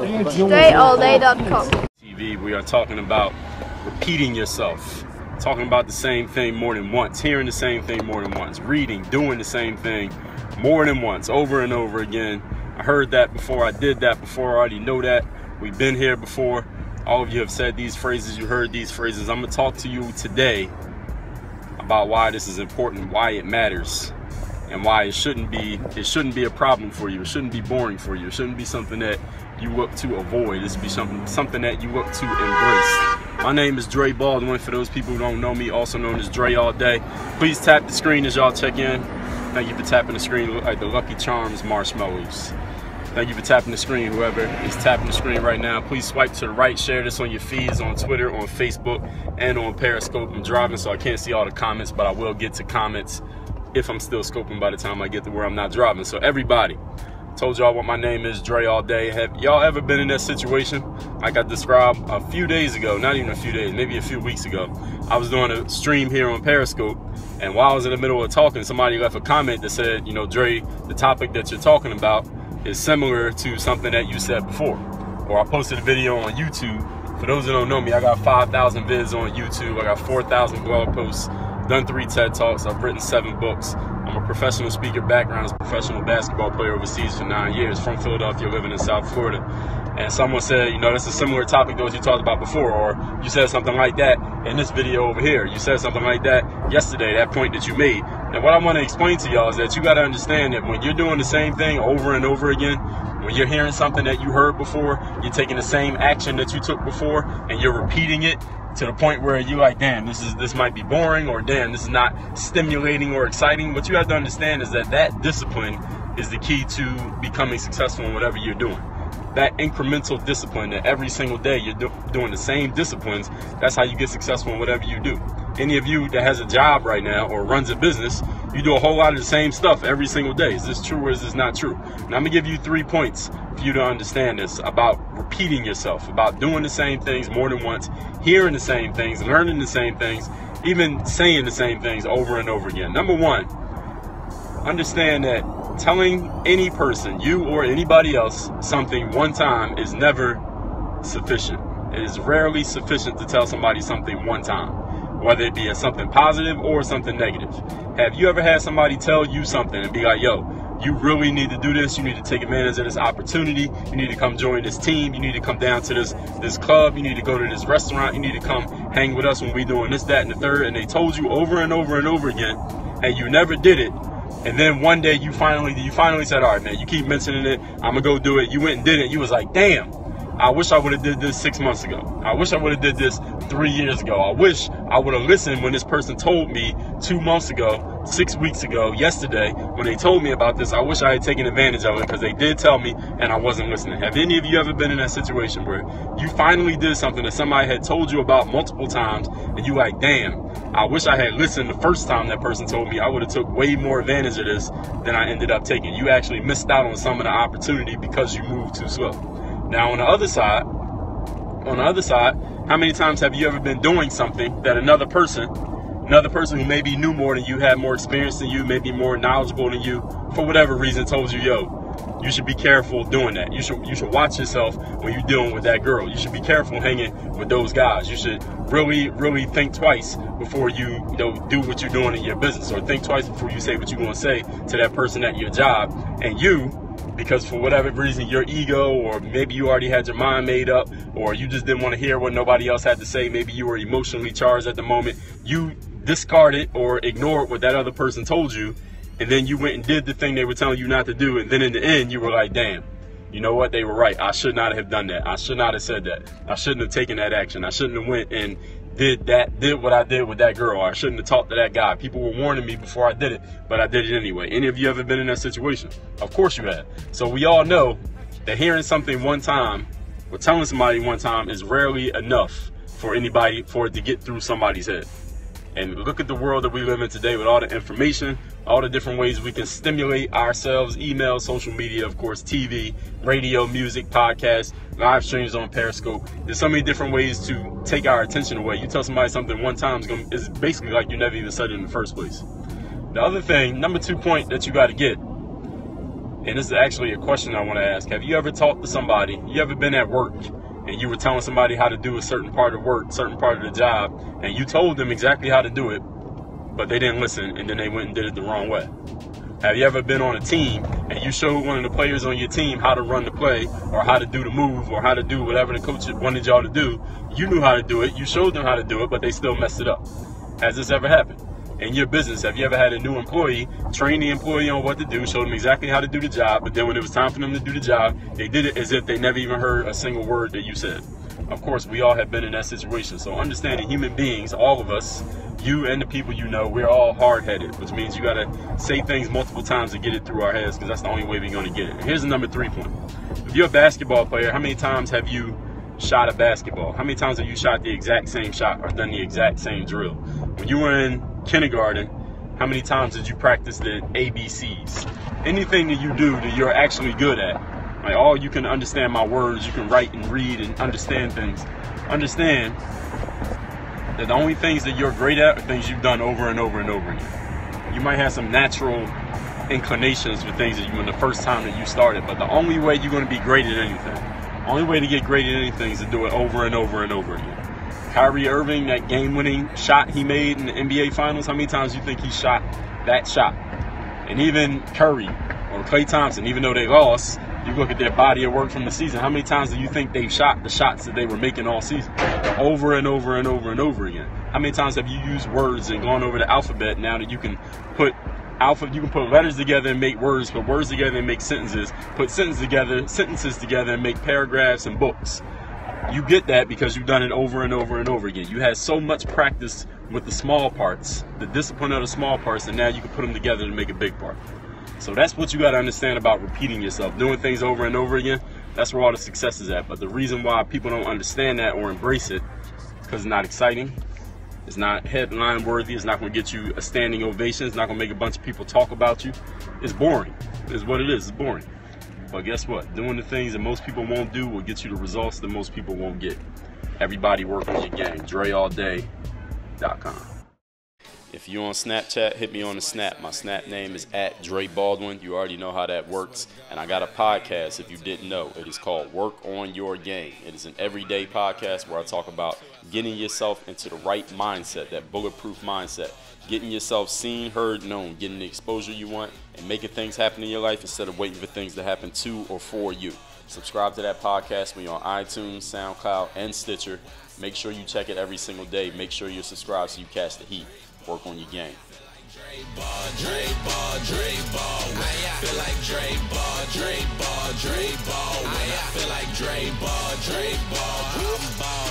DreAllDay.com. TV, we are talking about repeating yourself, talking about the same thing more than once, hearing the same thing more than once, reading, doing the same thing more than once, over and over again. I heard that before, I did that before, I already know that. We've been here before. All of you have said these phrases, you heard these phrases. I'm gonna talk to you today about why this is important, why it matters, and why it shouldn't be a problem for you. It shouldn't be boring for you. It shouldn't be something that you look to avoid. It should be something that you look to embrace. My name is Dre Baldwin. For those people who don't know me, also known as Dre All Day. Please tap the screen as y'all check in. Thank you for tapping the screen. Look like the Lucky Charms marshmallows. Thank you for tapping the screen, whoever is tapping the screen right now. Please swipe to the right, share this on your feeds, on Twitter, on Facebook, and on Periscope. I'm driving, so I can't see all the comments, but I will get to comments if I'm still scoping by the time I get to where I'm not driving. So everybody, told y'all what my name is, Dre All Day. Have y'all ever been in that situation like I described a few days ago? Not even a few days, maybe a few weeks ago. I was doing a stream here on Periscope, and while I was in the middle of talking, somebody left a comment that said, you know, Dre, the topic that you're talking about is similar to something that you said before. Or I posted a video on YouTube. For those that don't know me, I got 5,000 vids on YouTube. I got 4,000 blog posts, done 3 TED Talks. I've written 7 books. I'm a professional speaker, background as a professional basketball player overseas for 9 years, from Philadelphia, living in South Florida. And someone said, you know, that's a similar topic to what you talked about before, or you said something like that in this video over here. You said something like that yesterday, that point that you made. And what I want to explain to y'all is that you got to understand that when you're doing the same thing over and over again, when you're hearing something that you heard before, you're taking the same action that you took before, and you're repeating it to the point where you're like, damn, this might be boring, or damn, this is not stimulating or exciting. What you have to understand is that discipline is the key to becoming successful in whatever you're doing. That incremental discipline, that every single day you're doing the same disciplines, that's how you get successful in whatever you do. Any of you that has a job right now or runs a business, you do a whole lot of the same stuff every single day. Is this true or is this not true? Now I'm gonna give you 3 points for you to understand this about repeating yourself, about doing the same things more than once, hearing the same things, learning the same things, even saying the same things over and over again. Number 1, understand that telling any person, you or anybody else, something one time is never sufficient. It is rarely sufficient to tell somebody something one time, whether it be something positive or something negative. Have you ever had somebody tell you something and be like, yo, you really need to do this, you need to take advantage of this opportunity, you need to come join this team, you need to come down to this club, you need to go to this restaurant, you need to come hang with us when we doing this, that, and the third, and they told you over and over and over again, and you never did it. And then one day you finally said, all right, man, you keep mentioning it, I'm gonna go do it. You went and did it. You was like, damn, I wish I would have did this 6 months ago. I wish I would have did this 3 years ago. I wish I would have listened when this person told me 2 months ago, 6 weeks ago, yesterday, when they told me about this. I wish I had taken advantage of it, because they did tell me and I wasn't listening. Have any of you ever been in that situation where you finally did something that somebody had told you about multiple times and you like, damn, I wish I had listened the first time that person told me, I would have took way more advantage of this than I ended up taking. You actually missed out on some of the opportunity because you moved too slow. Now on the other side, how many times have you ever been doing something that another person who maybe knew more than you, had more experience than you, maybe more knowledgeable than you, for whatever reason told you, yo, you should be careful doing that. You should watch yourself when you're dealing with that girl. You should be careful hanging with those guys. You should really think twice before you do what you're doing in your business, or think twice before you say what you're going to say to that person at your job. And you, because for whatever reason, your ego, or maybe you already had your mind made up, or you just didn't want to hear what nobody else had to say, maybe you were emotionally charged at the moment, you discarded or ignored what that other person told you, and then you went and did the thing they were telling you not to do, and then in the end you were like, damn, you know what, they were right. I should not have done that. I should not have said that. I shouldn't have taken that action. I shouldn't have went and did what I did with that girl. I shouldn't have talked to that guy. People were warning me before I did it, but I did it anyway. Any of you ever been in that situation? Of course you have. So we all know that hearing something one time or telling somebody one time is rarely enough for it to get through somebody's head. And look at the world that we live in today with all the information, all the different ways we can stimulate ourselves, email, social media, of course, TV, radio, music, podcasts, live streams on Periscope. There's so many different ways to take our attention away. You tell somebody something one time is basically like you never even said it in the first place. The other thing, number 2 point that you got to get, And this is actually a question I want to ask. Have you ever talked to somebody, you ever been at work, and you were telling somebody how to do a certain part of work, certain part of the job, and you told them exactly how to do it, but they didn't listen, and then they went and did it the wrong way? Have you ever been on a team and you showed one of the players on your team how to run the play or how to do the move or how to do whatever the coach wanted y'all to do? You knew how to do it. You showed them how to do it, but they still messed it up. Has this ever happened? In your business, have you ever had a new employee, train the employee on what to do, show them exactly how to do the job, but then when it was time for them to do the job, they did it as if they never even heard a single word that you said? Of course, we all have been in that situation. So understanding human beings, all of us, you and the people you know, we're all hard-headed, which means you got to say things multiple times to get it through our heads, because that's the only way we're going to get it. And here's the number 3 point. If you're a basketball player, how many times have you shot a basketball? How many times have you shot the exact same shot or done the exact same drill? When you were in kindergarten, how many times did you practice the ABCs? Anything that you do that you're actually good at, like, oh, you can understand my words, you can write and read and understand things. Understand that the only things that you're great at are things you've done over and over and over again. You might have some natural inclinations for things that you in the first time that you started, but the only way you're going to be great at anything, the only way to get great at anything is to do it over and over and over again. Kyrie Irving, that game-winning shot he made in the NBA Finals, how many times do you think he shot that shot? And even Curry or Klay Thompson, even though they lost, you look at their body of work from the season, how many times do you think they've shot the shots that they were making all season? Over and over and over and over again. How many times have you used words and gone over the alphabet now that you can put letters together and make words, put words together and make sentences, put sentences together and make paragraphs and books? You get that because you've done it over and over and over again. You had so much practice with the small parts, the discipline of the small parts, and now you can put them together to make a big part. So that's what you got to understand about repeating yourself, doing things over and over again. That's where all the success is at. But the reason why people don't understand that or embrace it, because it's not exciting, it's not headline worthy, it's not going to get you a standing ovation, it's not going to make a bunch of people talk about you. It's boring. It's what it is. It's boring. But guess what? Doing the things that most people won't do will get you the results that most people won't get. Everybody work on your game. DreAllDay.com. If you're on Snapchat, hit me on the Snap. My Snap name is @DreBaldwin. You already know how that works. And I got a podcast, if you didn't know. It is called Work on Your Game. It is an everyday podcast where I talk about getting yourself into the right mindset, that bulletproof mindset. Getting yourself seen, heard, known, getting the exposure you want, and making things happen in your life instead of waiting for things to happen to or for you. Subscribe to that podcast when you're on iTunes, SoundCloud, and Stitcher. Make sure you check it every single day. Make sure you're subscribed so you catch the heat. Work on your game. Dre ball. I feel like Dre ball. I feel like Dre ball. I'm ball.